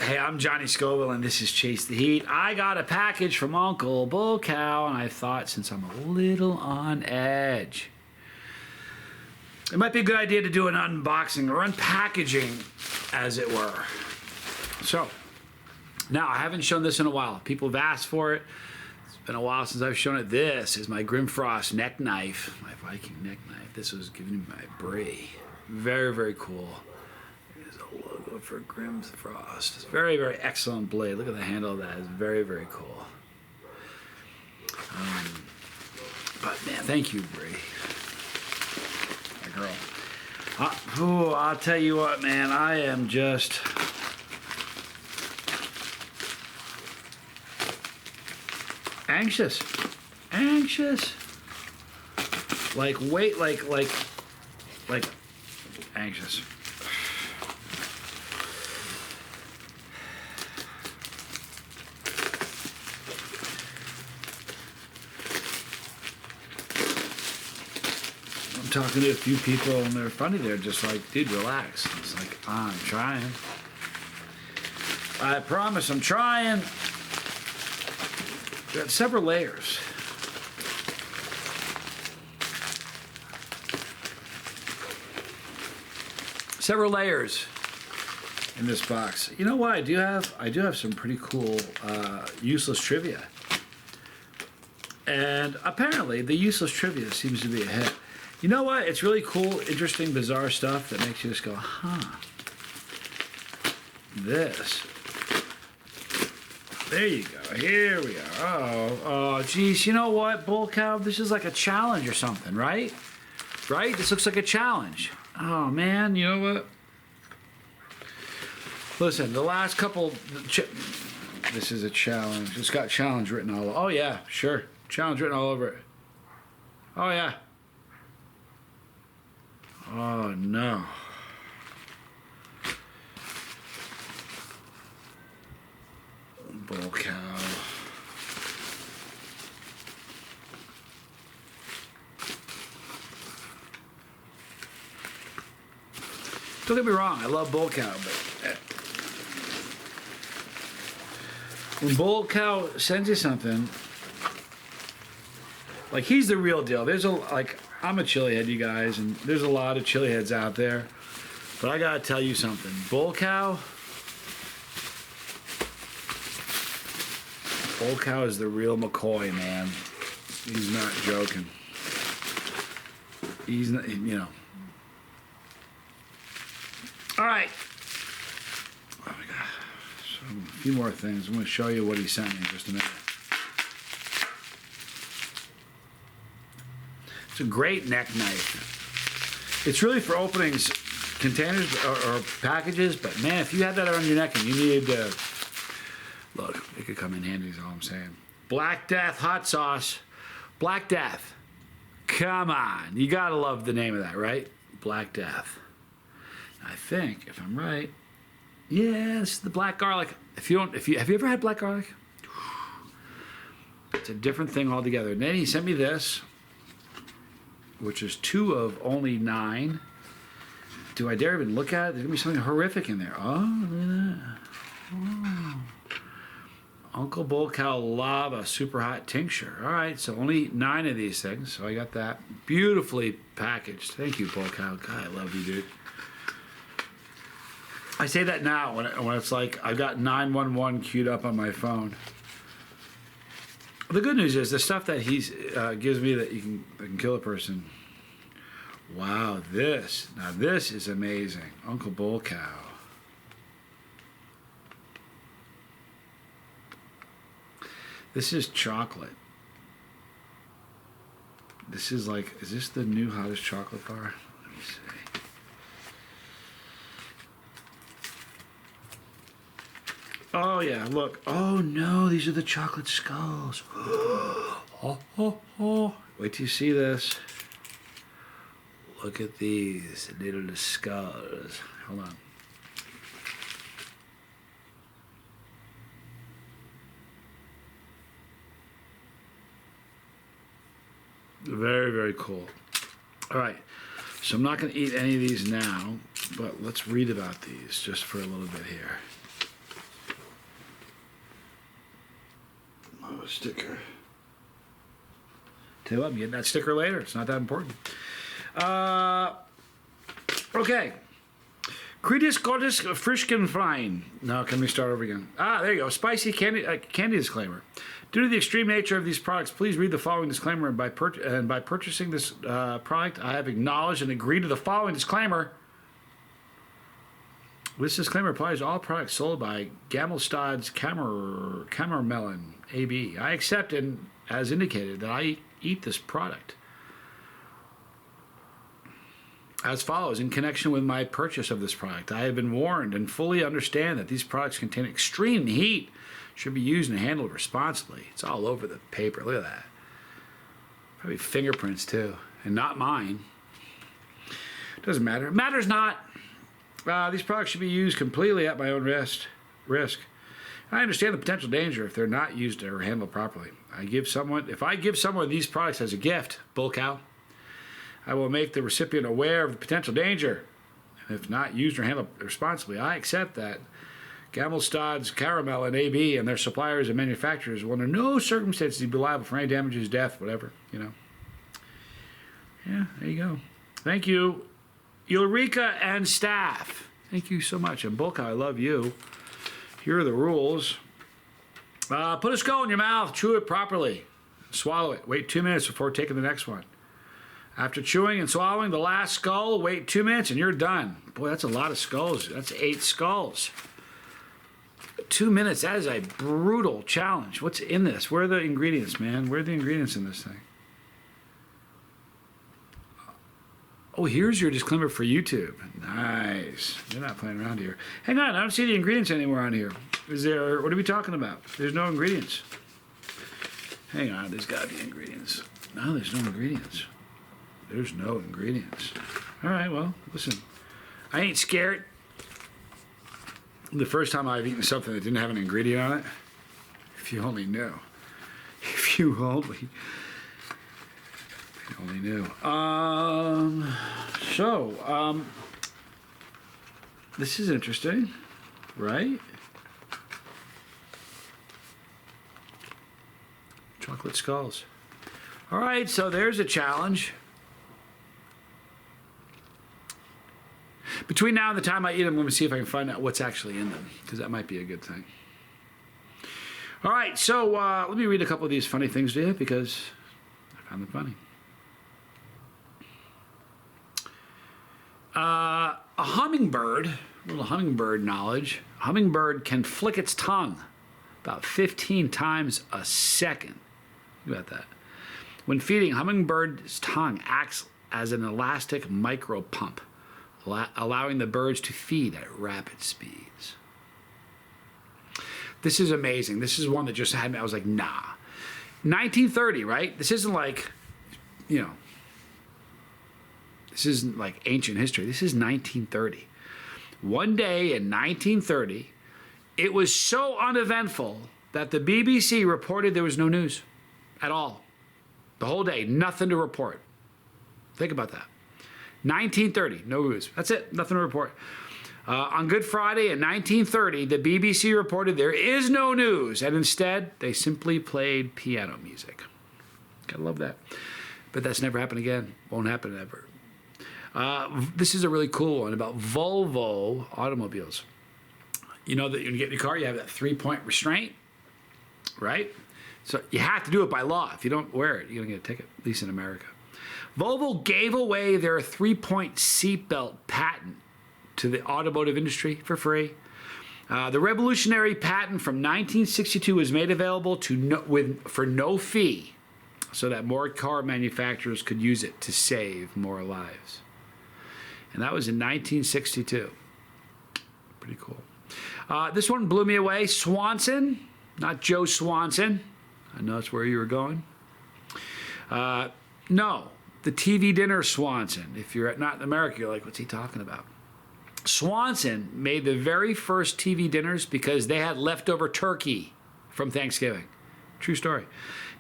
Hey, I'm Johnny Scoville, and this is Chase the Heat. I got a package from Uncle Bullcow, and I thought since I'm a little on edge, it might be a good idea to do an unboxing or unpackaging, as it were. So, now, I haven't shown this in a while. People have asked for it. It's been a while since I've shown it. This is my Grimfrost neck knife, my Viking neck knife. This was given by Brie. Very, very cool. There's a logo for Grimfrost. It's a very, very excellent blade. Look at the handle of that. It's very, very cool. But man, thank you, Brie. My girl. I'll tell you what, man. I am just... anxious. Like, wait, like anxious. I'm talking to a few people and they're funny. They're just like, dude, relax. It's like, I'm trying. I promise I'm trying. Got several layers. Several layers in this box. You know what I do have? I do have some pretty cool useless trivia. And apparently the useless trivia seems to be a hit. You know what? It's really cool, interesting, bizarre stuff that makes you just go, huh. This. There you go. Here we are. Oh, geez. You know what, Bullcow? This is like a challenge or something, right? Right? This looks like a challenge. Oh, man. You know what? Listen, the last couple... This is a challenge. It's got challenge written all over. Oh, yeah. Sure. Challenge written all over it. Oh, yeah. Oh, no. Bullcow. Don't get me wrong, I love Bullcow, but when Bullcow sends you something, like, he's the real deal. There's I'm a chilihead, you guys, and there's a lot of chiliheads out there, but I gotta tell you something. Bullcow is the real McCoy, man. He's not joking. He's not, you know. All right. Oh my God. So, a few more things. I'm going to show you what he sent me in just a minute. It's a great neck knife. It's really for opening containers or packages, but man, if you had that around your neck and you needed to... Look, it could come in handy is all I'm saying. Black Death hot sauce. Black Death. Come on. You gotta love the name of that, right? Black Death. I think, if I'm right, yes, the black garlic. Have you ever had black garlic? It's a different thing altogether. And then he sent me this, which is 2 of only 9. Do I dare even look at it? There's gonna be something horrific in there. Oh, look at that. Oh. Uncle Bullcow Lava Super Hot Tincture. All right, so only 9 of these things. So I got that beautifully packaged. Thank you, Bullcow. God, I love you, dude. I say that now when it's like I've got 911 queued up on my phone. The good news is the stuff that he gives me that can kill a person. Wow, now this is amazing. Uncle Bullcow. This is chocolate. This is like, is this the new hottest chocolate bar? Let me see. Oh yeah, look. Oh no, these are the chocolate skulls. Oh. Wait till you see this. Look at these little skulls. Hold on. Very, very cool. All right, so I'm not going to eat any of these now, but let's read about these just for a little bit here. a sticker. Tell you what, I'm getting that sticker later. It's not that important. Okay. Kritis Gottes Frischkenfreien. No, can we start over again? There you go. Spicy candy disclaimer. Due to the extreme nature of these products, please read the following disclaimer. And by purchasing this product, I have acknowledged and agreed to the following disclaimer. This disclaimer applies to all products sold by Gamelstad's Kammermelon AB. I accept and, as indicated, that I eat this product as follows. In connection with my purchase of this product, I have been warned and fully understand that these products contain extreme heat, should be used and handled responsibly. It's all over the paper. Look at that. Probably fingerprints too, and not mine. Doesn't matter. It matters not. These products should be used completely at my own risk. I understand the potential danger if they're not used or handled properly. If I give someone these products as a gift, Bullcow, I will make the recipient aware of the potential danger. And if not used or handled responsibly, I accept that Gamelstad's Caramel and AB and their suppliers and manufacturers will under no circumstances be liable for any damages, death, whatever, you know. Yeah, there you go. Thank you, Ulrika and staff. Thank you so much. And Bullcow, I love you. Here are the rules. Put a skull in your mouth. Chew it properly. Swallow it. Wait 2 minutes before taking the next one. After chewing and swallowing the last skull, wait 2 minutes and you're done. Boy, that's a lot of skulls. That's 8 skulls. 2 minutes, that is a brutal challenge. What's in this? Where are the ingredients, man? Where are the ingredients in this thing? Oh, here's your disclaimer for YouTube. Nice. They're not playing around here. Hang on, I don't see the ingredients anywhere on here. Is there, what are we talking about? There's no ingredients. Hang on, there's got to be ingredients. No, there's no ingredients. There's no ingredients. All right, well, listen. I ain't scared. The first time I've eaten something that didn't have an ingredient on it, if you only knew. If you only knew. This is interesting, right? Chocolate skulls. All right, so there's a challenge. Between now and the time I eat them, I'm going to see if I can find out what's actually in them, because that might be a good thing. All right, so let me read a couple of these funny things to you, because I found them funny. A hummingbird, a little hummingbird knowledge. A hummingbird can flick its tongue about 15 times a second. Think about that. When feeding, hummingbird's tongue acts as an elastic micro pump, allowing the birds to feed at rapid speeds. This is amazing. This is one that just had me. I was like, nah. 1930, right? This isn't like, you know, this isn't like ancient history. This is 1930. One day in 1930, it was so uneventful that the BBC reported there was no news at all. The whole day, nothing to report. Think about that. 1930, no news. That's it, nothing to report. On Good Friday in 1930, the BBC reported there is no news, and instead, they simply played piano music. Gotta love that. But that's never happened again. Won't happen ever. This is a really cool one about Volvo automobiles. You know that when you get in your car, you have that 3-point restraint, right? So you have to do it by law. If you don't wear it, you're gonna get a ticket, at least in America. Volvo gave away their 3-point seatbelt patent to the automotive industry for free. The revolutionary patent from 1962 was made available for no fee so that more car manufacturers could use it to save more lives. And that was in 1962. Pretty cool. This one blew me away. Swanson, not Joe Swanson. I know that's where you were going. No, the TV dinner Swanson. If you're not in America, you're like, what's he talking about? Swanson made the very first TV dinners because they had leftover turkey from Thanksgiving. True story.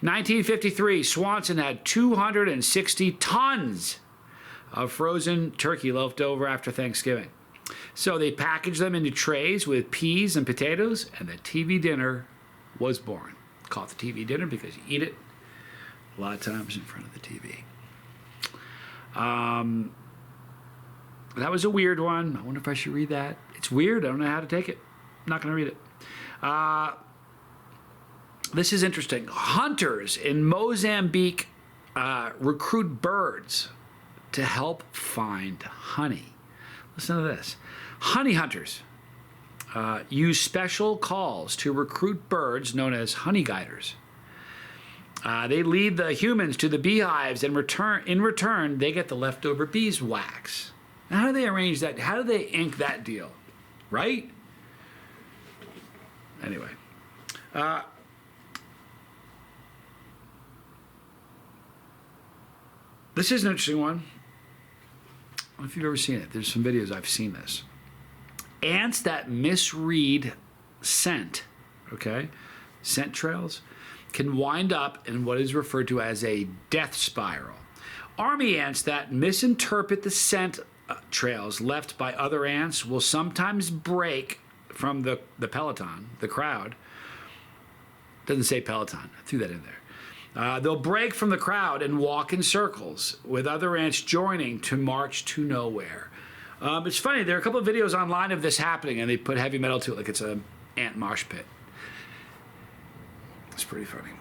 1953, Swanson had 260 tons of frozen turkey left over after Thanksgiving. So they packaged them into trays with peas and potatoes, and the TV dinner was born. call it the TV dinner because you eat it a lot of times in front of the TV. That was a weird one. I wonder if I should read that. It's weird. I don't know how to take it. I'm not going to read it. This is interesting. Hunters in Mozambique recruit birds to help find honey. Listen to this. Honey hunters use special calls to recruit birds known as honey guiders. They lead the humans to the beehives, and in return, they get the leftover beeswax. Now, how do they arrange that? How do they ink that deal? Right? Anyway. This is an interesting one. I don't know if you've ever seen it. There's some videos I've seen this. Ants that misread scent, okay, scent trails, can wind up in what is referred to as a death spiral. Army ants that misinterpret the scent trails left by other ants will sometimes break from the peloton, the crowd. Doesn't say peloton. I threw that in there. They'll break from the crowd and walk in circles, with other ants joining to march to nowhere. It's funny, there are a couple of videos online of this happening, and they put heavy metal to it like it's an ant mosh pit. It's pretty funny.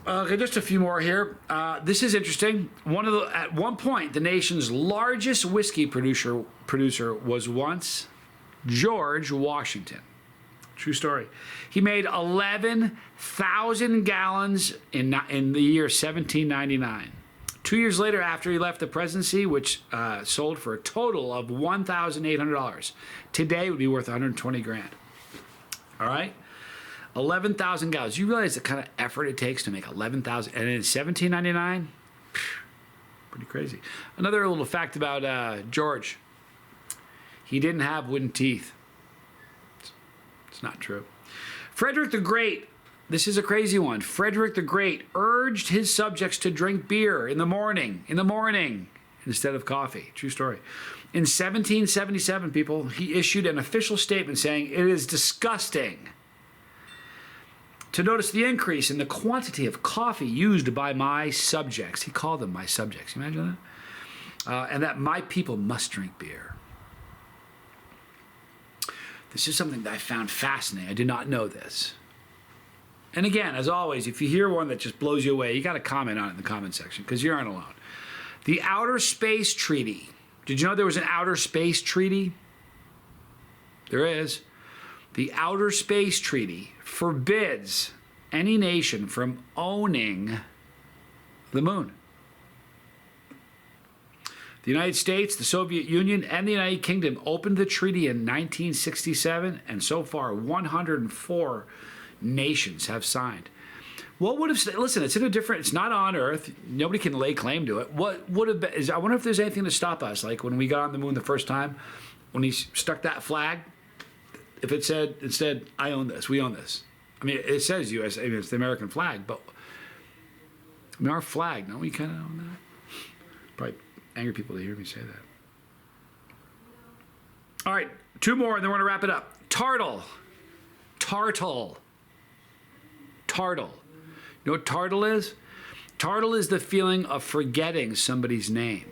Okay, just a few more here. This is interesting. At one point, the nation's largest whiskey producer was once George Washington. True story. He made 11,000 gallons in the year 1799. 2 years later, after he left the presidency, which sold for a total of $1,800. Today, it would be worth 120 grand. All right? 11,000 gallons. You realize the kind of effort it takes to make 11,000, and in 1799, pretty crazy. Another little fact about George: he didn't have wooden teeth. It's not true. Frederick the Great. This is a crazy one. Frederick the Great urged his subjects to drink beer in the morning, instead of coffee. True story. In 1777, people, he issued an official statement saying, "It is disgusting to notice the increase in the quantity of coffee used by my subjects." He called them my subjects. You imagine that? And that my people must drink beer. This is something that I found fascinating. I did not know this. And again, as always, if you hear one that just blows you away, you got to comment on it in the comment section because you aren't alone. The Outer Space Treaty. Did you know there was an Outer Space Treaty? There is. The Outer Space Treaty forbids any nation from owning the moon. The United States, the Soviet Union, and the United Kingdom opened the treaty in 1967, and so far 104 nations have signed. What would have, listen, it's not on Earth. Nobody can lay claim to it. What would have been, I wonder if there's anything to stop us, like when we got on the moon the first time, when he stuck that flag, if it said, instead, I own this, we own this. I mean, it says US, I mean, it's the American flag, but I mean, our flag, don't we kind of own that? Probably anger people to hear me say that. All right, two more, and then we're going to wrap it up. Tartle. You know what tartle is? Tartle is the feeling of forgetting somebody's name.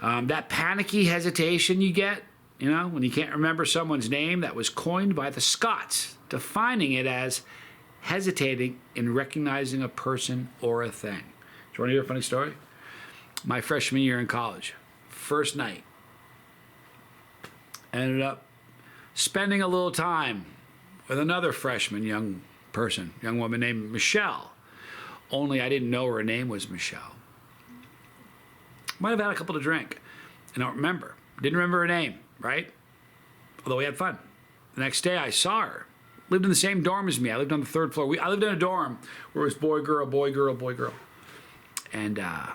That panicky hesitation you get, you know, when you can't remember someone's name, that was coined by the Scots, defining it as hesitating in recognizing a person or a thing. Do you want to hear a funny story? My freshman year in college, first night, ended up spending a little time with another freshman young woman named Michelle. Only I didn't know her name was Michelle. Might have had a couple to drink. I don't remember. Didn't remember her name, right? Although we had fun. The next day I saw her. Lived in the same dorm as me. I lived on the third floor. I lived in a dorm where it was boy, girl, boy, girl, boy, girl. And I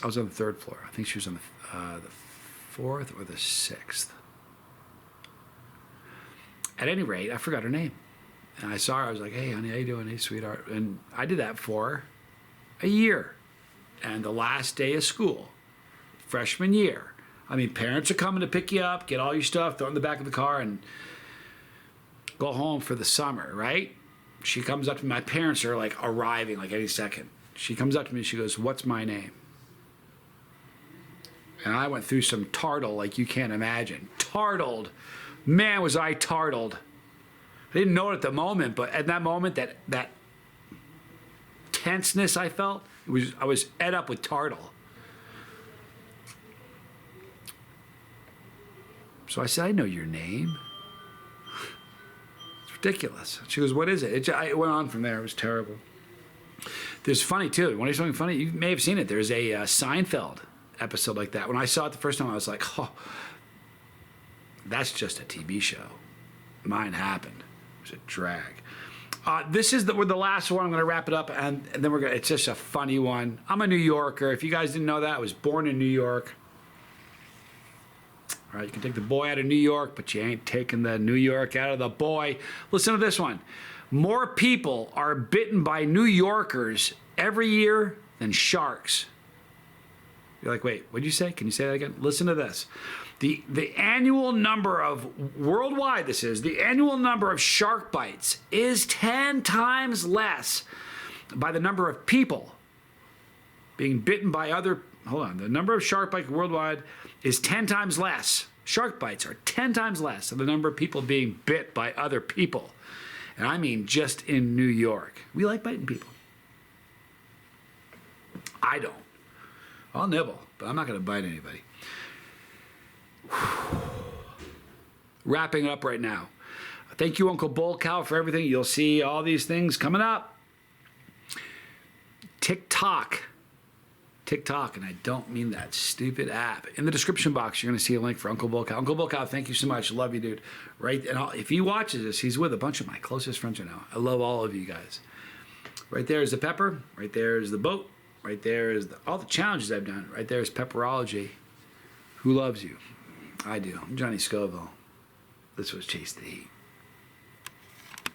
was on the third floor. I think she was on the fourth or the sixth. At any rate, I forgot her name. And I saw her. I was like, "Hey, honey, how you doing? Hey, sweetheart." And I did that for a year. And the last day of school, freshman year. I mean, parents are coming to pick you up, get all your stuff, throw it in the back of the car, and go home for the summer, right? She comes up to me. My parents are like arriving like any second. She comes up to me. She goes, "What's my name?" And I went through some tartle like you can't imagine. Tartled. Man, was I tartled. I didn't know it at the moment, but at that moment, that tenseness I felt, I was ed up with tartle. So I said, "I know your name." It's ridiculous. She goes, "What is it?" It went on from there. It was terrible. There's funny, too. Want to hear something funny? You may have seen it. There's a Seinfeld episode like that. When I saw it the first time, I was like, oh, that's just a TV show. Mine happened. It was a drag. This is the last one. I'm going to wrap it up, and then we're going. It's just a funny one. I'm a New Yorker. If you guys didn't know that, I was born in New York. All right, you can take the boy out of New York, but you ain't taking the New York out of the boy. Listen to this one. More people are bitten by New Yorkers every year than sharks. You're like, wait, what'd you say? Can you say that again? Listen to this. The annual number of, worldwide this is, the annual number of shark bites is 10 times less by the number of people being bitten by other, hold on, the number of shark bites worldwide is 10 times less. Shark bites are 10 times less than the number of people being bit by other people. And I mean just in New York. We like biting people. I don't. I'll nibble, but I'm not going to bite anybody. Wrapping up right now. Thank you, Uncle Bullcow, for everything. You'll see all these things coming up. TikTok, and I don't mean that stupid app. In the description box, you're going to see a link for Uncle Bullcow. Uncle Bullcow, thank you so much. Love you, dude. Right, and if he watches this, he's with a bunch of my closest friends right now. I love all of you guys. Right there is the pepper. Right there is the boat. Right there is all the challenges I've done. Right there is Pepperology. Who loves you? I do. I'm Johnny Scoville. This was Chase the Heat.